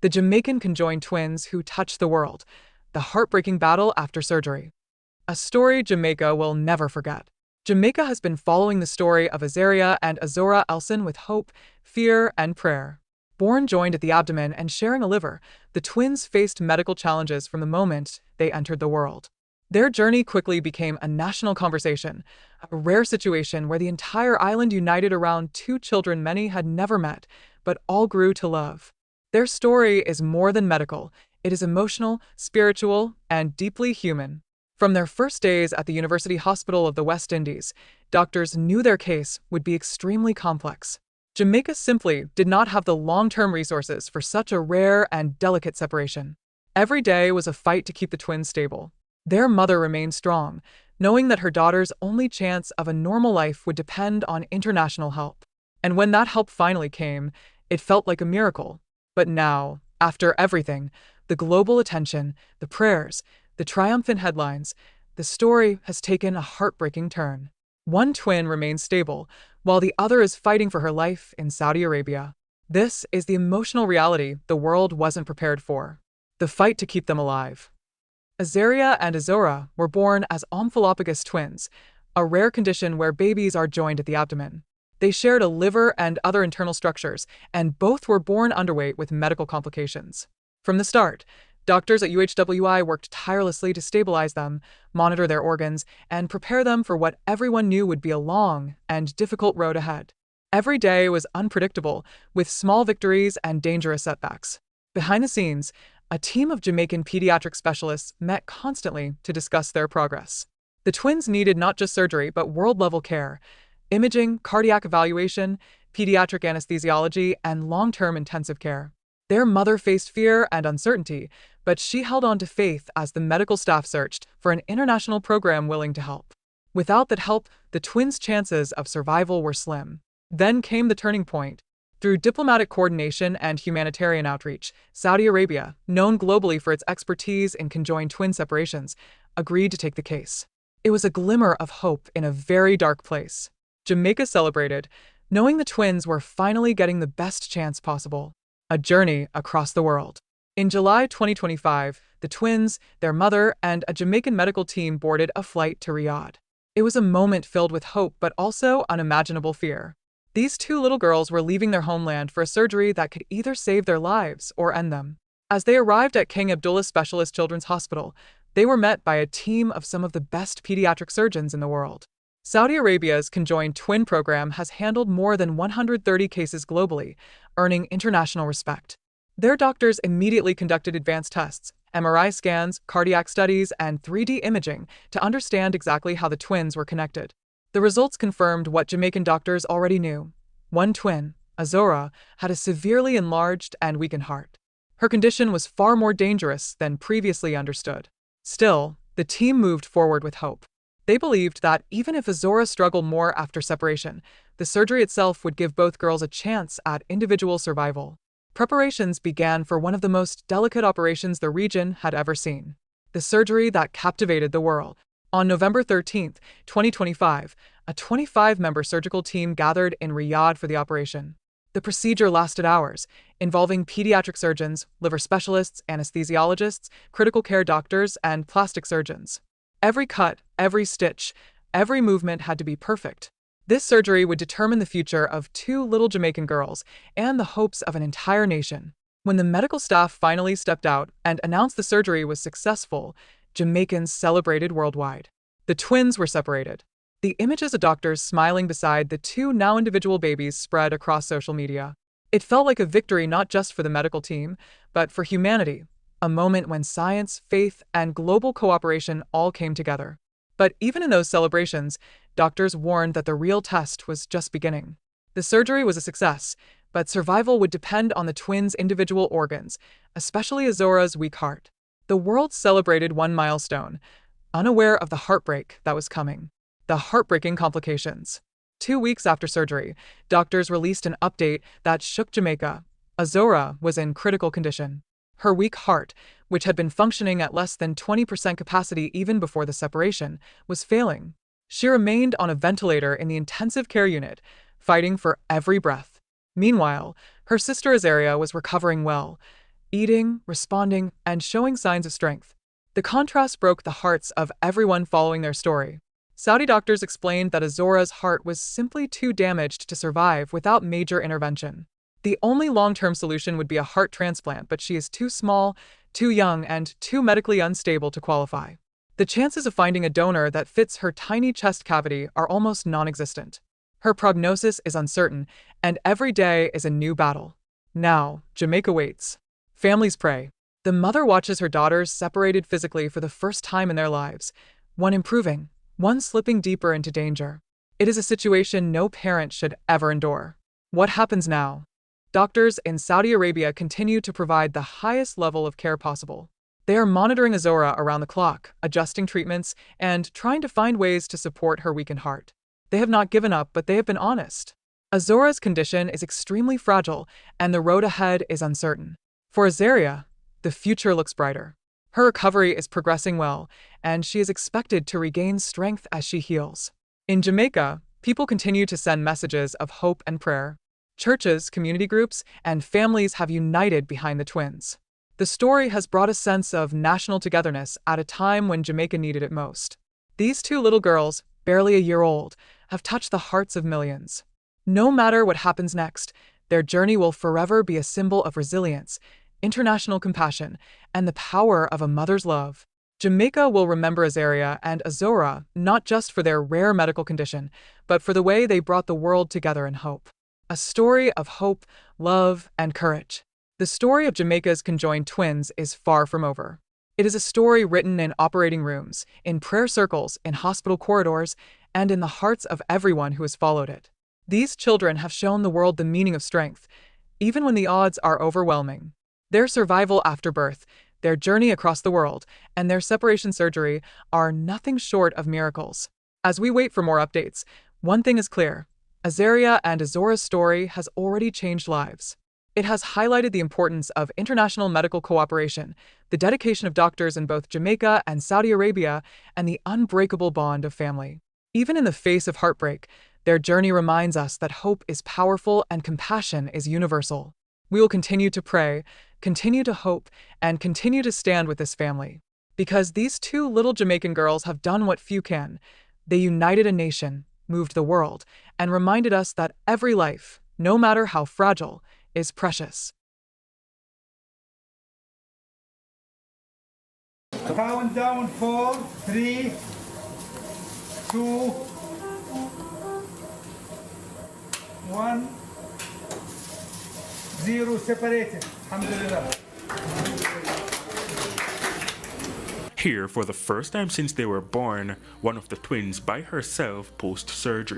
The Jamaican conjoined twins who touched the world. The heartbreaking battle after surgery. A story Jamaica will never forget. Jamaica has been following the story of Azaria and Azora Elson with hope, fear, and prayer. Born joined at the abdomen and sharing a liver, the twins faced medical challenges from the moment they entered the world. Their journey quickly became a national conversation, a rare situation where the entire island united around two children many had never met, but all grew to love. Their story is more than medical, it is emotional, spiritual, and deeply human. From their first days at the University Hospital of the West Indies, doctors knew their case would be extremely complex. Jamaica simply did not have the long-term resources for such a rare and delicate separation. Every day was a fight to keep the twins stable. Their mother remained strong, knowing that her daughter's only chance of a normal life would depend on international help. And when that help finally came, it felt like a miracle. But now, after everything, the global attention, the prayers, the triumphant headlines, the story has taken a heartbreaking turn. One twin remains stable, while the other is fighting for her life in Saudi Arabia. This is the emotional reality the world wasn't prepared for. The fight to keep them alive. Azaria and Azora were born as omphalopagus twins, a rare condition where babies are joined at the abdomen. They shared a liver and other internal structures, and both were born underweight with medical complications. From the start, doctors at UHWI worked tirelessly to stabilize them, monitor their organs, and prepare them for what everyone knew would be a long and difficult road ahead. Every day was unpredictable, with small victories and dangerous setbacks. Behind the scenes, a team of Jamaican pediatric specialists met constantly to discuss their progress. The twins needed not just surgery but world-level care, imaging, cardiac evaluation, pediatric anesthesiology, and long-term intensive care. Their mother faced fear and uncertainty, but she held on to faith as the medical staff searched for an international program willing to help. Without that help, the twins' chances of survival were slim. Then came the turning point. Through diplomatic coordination and humanitarian outreach, Saudi Arabia, known globally for its expertise in conjoined twin separations, agreed to take the case. It was a glimmer of hope in a very dark place. Jamaica celebrated, knowing the twins were finally getting the best chance possible. A journey across the world. In July 2025, the twins, their mother, and a Jamaican medical team boarded a flight to Riyadh. It was a moment filled with hope but also unimaginable fear. These two little girls were leaving their homeland for a surgery that could either save their lives or end them. As they arrived at King Abdullah Specialist Children's Hospital, they were met by a team of some of the best pediatric surgeons in the world. Saudi Arabia's conjoined twin program has handled more than 130 cases globally, earning international respect. Their doctors immediately conducted advanced tests, MRI scans, cardiac studies, and 3D imaging to understand exactly how the twins were connected. The results confirmed what Jamaican doctors already knew. One twin, Azora, had a severely enlarged and weakened heart. Her condition was far more dangerous than previously understood. Still, the team moved forward with hope. They believed that even if Azora struggled more after separation, the surgery itself would give both girls a chance at individual survival. Preparations began for one of the most delicate operations the region had ever seen. The surgery that captivated the world. On November 13, 2025, a 25-member surgical team gathered in Riyadh for the operation. The procedure lasted hours, involving pediatric surgeons, liver specialists, anesthesiologists, critical care doctors, and plastic surgeons. Every cut, every stitch, every movement had to be perfect. This surgery would determine the future of two little Jamaican girls and the hopes of an entire nation. When the medical staff finally stepped out and announced the surgery was successful, Jamaicans celebrated worldwide. The twins were separated. The images of doctors smiling beside the two now individual babies spread across social media. It felt like a victory not just for the medical team, but for humanity, a moment when science, faith, and global cooperation all came together. But even in those celebrations, doctors warned that the real test was just beginning. The surgery was a success, but survival would depend on the twins' individual organs, especially Azora's weak heart. The world celebrated one milestone, unaware of the heartbreak that was coming. The heartbreaking complications. 2 weeks after surgery, doctors released an update that shook Jamaica. Azora was in critical condition. Her weak heart, which had been functioning at less than 20% capacity even before the separation, was failing. She remained on a ventilator in the intensive care unit, fighting for every breath. Meanwhile, her sister Azaria was recovering well, eating, responding, and showing signs of strength. The contrast broke the hearts of everyone following their story. Saudi doctors explained that Azora's heart was simply too damaged to survive without major intervention. The only long-term solution would be a heart transplant, but she is too small, too young, and too medically unstable to qualify. The chances of finding a donor that fits her tiny chest cavity are almost non-existent. Her prognosis is uncertain, and every day is a new battle. Now, Jamaica waits. Families pray. The mother watches her daughters separated physically for the first time in their lives, one improving, one slipping deeper into danger. It is a situation no parent should ever endure. What happens now? Doctors in Saudi Arabia continue to provide the highest level of care possible. They are monitoring Azora around the clock, adjusting treatments, and trying to find ways to support her weakened heart. They have not given up, but they have been honest. Azora's condition is extremely fragile, and the road ahead is uncertain. For Azaria, the future looks brighter. Her recovery is progressing well, and she is expected to regain strength as she heals. In Jamaica, people continue to send messages of hope and prayer. Churches, community groups, and families have united behind the twins. The story has brought a sense of national togetherness at a time when Jamaica needed it most. These two little girls, barely a year old, have touched the hearts of millions. No matter what happens next, their journey will forever be a symbol of resilience, international compassion, and the power of a mother's love. Jamaica will remember Azaria and Azora not just for their rare medical condition, but for the way they brought the world together in hope. A story of hope, love, and courage. The story of Jamaica's conjoined twins is far from over. It is a story written in operating rooms, in prayer circles, in hospital corridors, and in the hearts of everyone who has followed it. These children have shown the world the meaning of strength, even when the odds are overwhelming. Their survival after birth, their journey across the world, and their separation surgery are nothing short of miracles. As we wait for more updates, one thing is clear: Azaria and Azora's story has already changed lives. It has highlighted the importance of international medical cooperation, the dedication of doctors in both Jamaica and Saudi Arabia, and the unbreakable bond of family. Even in the face of heartbreak, their journey reminds us that hope is powerful and compassion is universal. We will continue to pray, continue to hope, and continue to stand with this family. Because these two little Jamaican girls have done what few can. They united a nation, moved the world, and reminded us that every life, no matter how fragile, is precious. Count down 4, 3, 2, 1, 0, separated. Alhamdulillah. Here, for the first time since they were born, one of the twins by herself post-surgery.